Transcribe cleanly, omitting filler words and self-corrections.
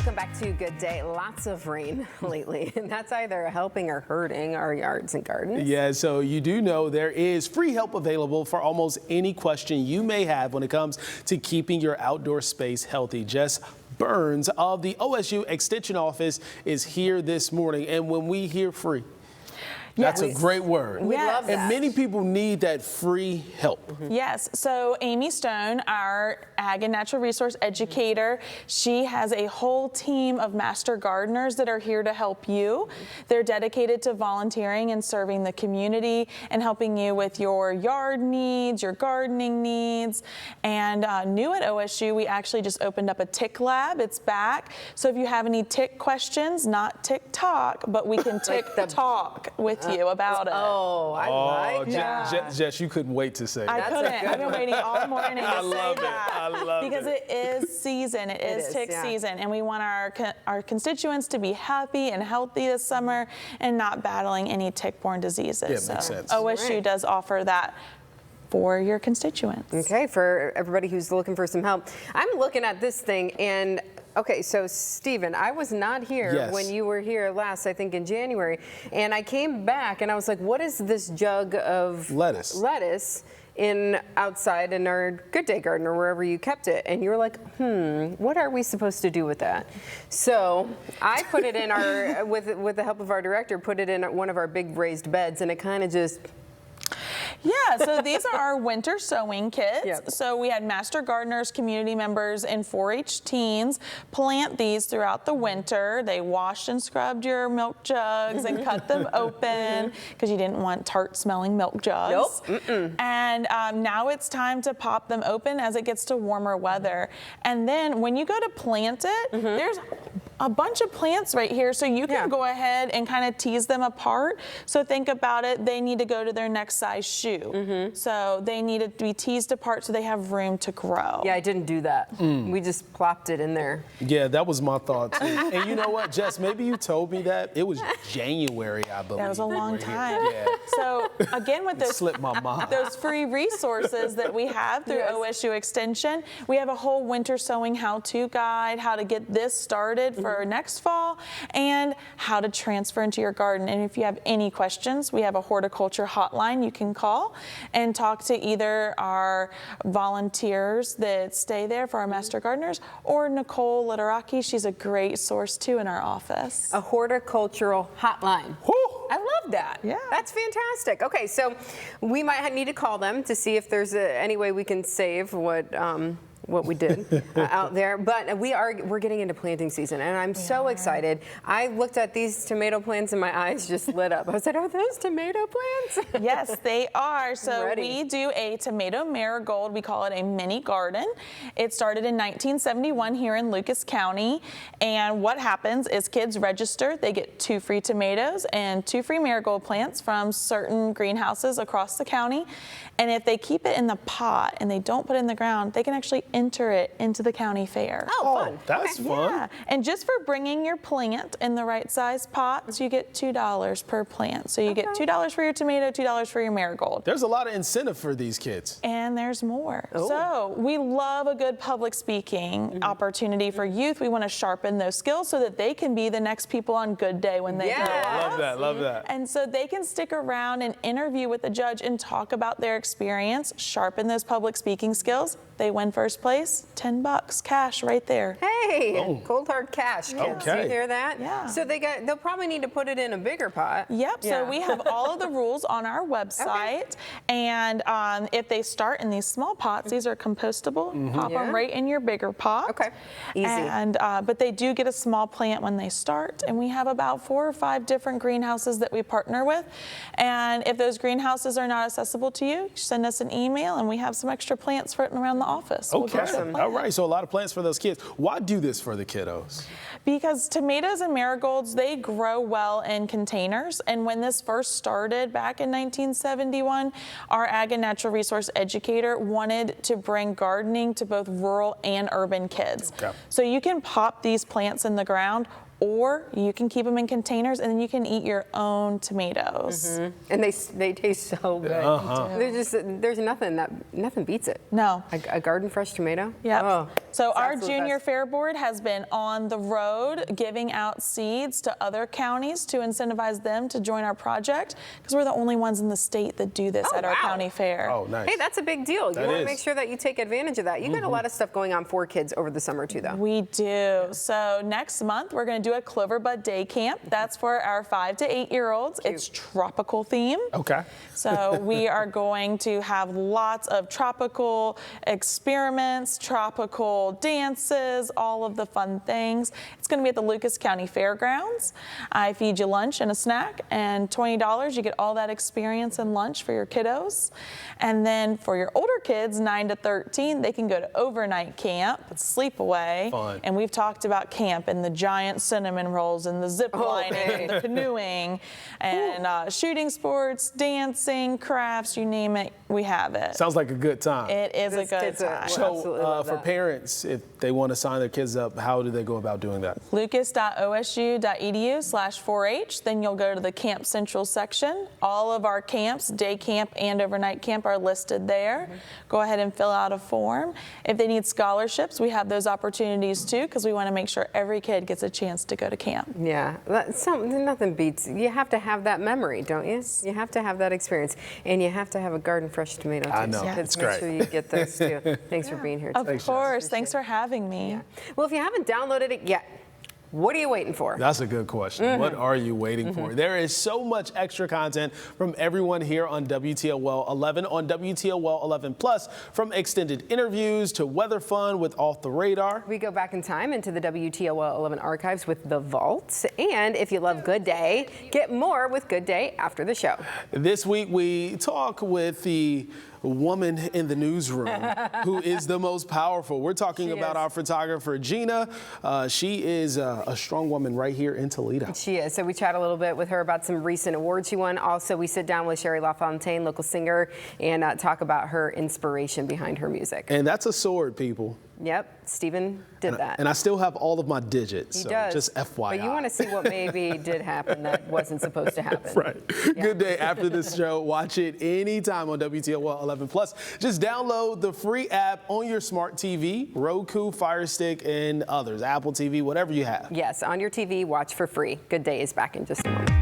Welcome back to Good Day. Lots of rain lately, and that's either helping or hurting our yards and gardens. Yeah, so you do know there is free help available for almost any question you may have when it comes to keeping your outdoor space healthy. Jess Burns of the OSU Extension Office is here this morning, and when we hear free, that's a great word. We love that. And many people need that free help. Yes, so Amy Stone, our Ag and Natural Resource educator, she has a whole team of master gardeners that are here to help you. They're dedicated to volunteering and serving the community and helping you with your yard needs, your gardening needs. And new at OSU, we actually just opened up a tick lab. It's back. So if you have any tick questions, not tick talk, but we can tick talk with you about it. Oh, I like that. Jess, you couldn't wait to say that. I couldn't. I've been waiting all morning to I say love it. that. I love because it. it is season. It is tick season, and we want our constituents to be happy and healthy this summer and not battling any tick-borne diseases. Yeah, makes sense. OSU does offer that for your constituents. Okay, for everybody who's looking for some help. I'm looking at this thing and okay, so Stephen, I was not here when you were here last, I think in January, and I came back and I was like, what is this jug of lettuce in outside in our Good Day garden or wherever you kept it? And you were like, what are we supposed to do with that? So I put it in our, with the help of our director, put it in one of our big raised beds, and it kind of just... Yeah, so these are our winter sowing kits. Yep. So we had master gardeners, community members, and 4-H teens plant these throughout the winter. They washed and scrubbed your milk jugs and cut them open because you didn't want tart-smelling milk jugs. Nope. And now it's time to pop them open as it gets to warmer weather. And then when you go to plant it, there's a bunch of plants right here, so you can go ahead and kind of tease them apart. So think about it, they need to go to their next size shoe. So they need to be teased apart so they have room to grow. Yeah, I didn't do that. We just plopped it in there. Yeah, that was my thought too. And you know what, Jess, maybe you told me that. It was January, I believe. That was a long time. Yeah. So again, with those, slipped my mind. those free resources that we have through OSU Extension, we have a whole winter sowing how-to guide, how to get this started for next fall, and how to transfer into your garden. And if you have any questions, we have a horticulture hotline you can call and talk to either our volunteers that stay there for our master gardeners or Nicole Litoraki. She's a great source too in our office. A horticultural hotline. Woo! I love that. Yeah. That's fantastic. Okay, so we might need to call them to see if there's any way we can save what we did out there, but we're getting into planting season, and I'm so excited. I looked at these tomato plants and my eyes just lit up. I said, "Are those tomato plants?" Yes, they are. So Ready. we do a tomato marigold. We call it a mini garden. It started in 1971 here in Lucas County, and what happens is kids register. They get 2 free tomatoes and 2 free marigold plants from certain greenhouses across the county, and if they keep it in the pot and they don't put it in the ground, they can actually enter it into the county fair. Oh, fun. That's fun. Yeah, and just for bringing your plant in the right size pots, you get $2 per plant. So you get $2 for your tomato, $2 for your marigold. There's a lot of incentive for these kids. And there's more. So we love a good public speaking opportunity for youth. We want to sharpen those skills so that they can be the next people on Good Day when they grow up. Love that, love that. And so they can stick around and interview with the judge and talk about their experience, sharpen those public speaking skills. They win first place, $10 cash right there. Hey, cold hard cash, kids. Okay. You hear that? Yeah. So they'll probably need to put it in a bigger pot. Yep, so we have all of the rules on our website. And if they start in these small pots, these are compostable. Pop them right in your bigger pot. Okay, easy. And, but they do get a small plant when they start. And we have about 4 or 5 different greenhouses that we partner with. And if those greenhouses are not accessible to you, send us an email and we have some extra plants floating around the office. Okay, all right, so a lot of plants for those kids. Why do this for the kiddos? Because tomatoes and marigolds, they grow well in containers. And when this first started back in 1971, our Ag and Natural Resource educator wanted to bring gardening to both rural and urban kids. Okay. So you can pop these plants in the ground, or you can keep them in containers and then you can eat your own tomatoes. And they taste so good. There's nothing beats it. No. A garden fresh tomato? Yep. Oh, so it's our absolute Junior best. Fair Board has been on the road giving out seeds to other counties to incentivize them to join our project, because we're the only ones in the state that do this at our county fair. Oh, nice. Hey, that's a big deal. You want to is. make sure that you take advantage of that. You got a lot of stuff going on for kids over the summer too, though. We do. So next month we're going to do a Cloverbud Day Camp. That's for our 5 to 8-year-olds. It's tropical theme. Okay. So we are going to have lots of tropical experiments, tropical dances, all of the fun things. It's going to be at the Lucas County Fairgrounds. I feed you lunch and a snack, and $20, you get all that experience and lunch for your kiddos. And then for your older kids, 9 to 13, they can go to overnight camp, sleep away. Fun. And we've talked about camp and the giant cinnamon rolls and the zip lining and the canoeing and shooting sports, dancing, crafts, you name it, we have it. Sounds like a good time. It is a good kids time. So for parents, if they want to sign their kids up, how do they go about doing that? lucas.osu.edu/4H. Then you'll go to the Camp Central section. All of our camps, day camp and overnight camp, are listed there. Go ahead and fill out a form. If they need scholarships, we have those opportunities too, because we want to make sure every kid gets a chance to go to camp. Yeah, nothing beats. You have to have that memory, don't you? You have to have that experience, and you have to have a garden fresh tomato. I know. So It's make great. sure you get those too. Thanks for being here. Of today. course. Thanks for having me. Yeah. Well, if you haven't downloaded it yet, what are you waiting for? That's a good question. What are you waiting for? There is so much extra content from everyone here on WTOL 11, on WTOL 11 Plus, from extended interviews to weather fun with Off the Radar. We go back in time into the WTOL 11 archives with The Vault. And if you love Good Day, get more with Good Day after the show. This week we talk with the woman in the newsroom who is the most powerful. We're talking about our photographer, Gina. She is a strong woman right here in Toledo. She is. So we chat a little bit with her about some recent awards she won. Also, we sit down with Sherry LaFontaine, local singer, and talk about her inspiration behind her music. And that's a sword, people. Yep, Stephen did that. And I still have all of my digits. He so does. Just FYI. But you want to see what maybe did happen that wasn't supposed to happen. Right. Yeah. Good Day after this show. Watch it anytime on WTOL 11 Plus. Just download the free app on your smart TV, Roku, Fire Stick, and others, Apple TV, whatever you have. Yes, on your TV, watch for free. Good Day is back in just a moment.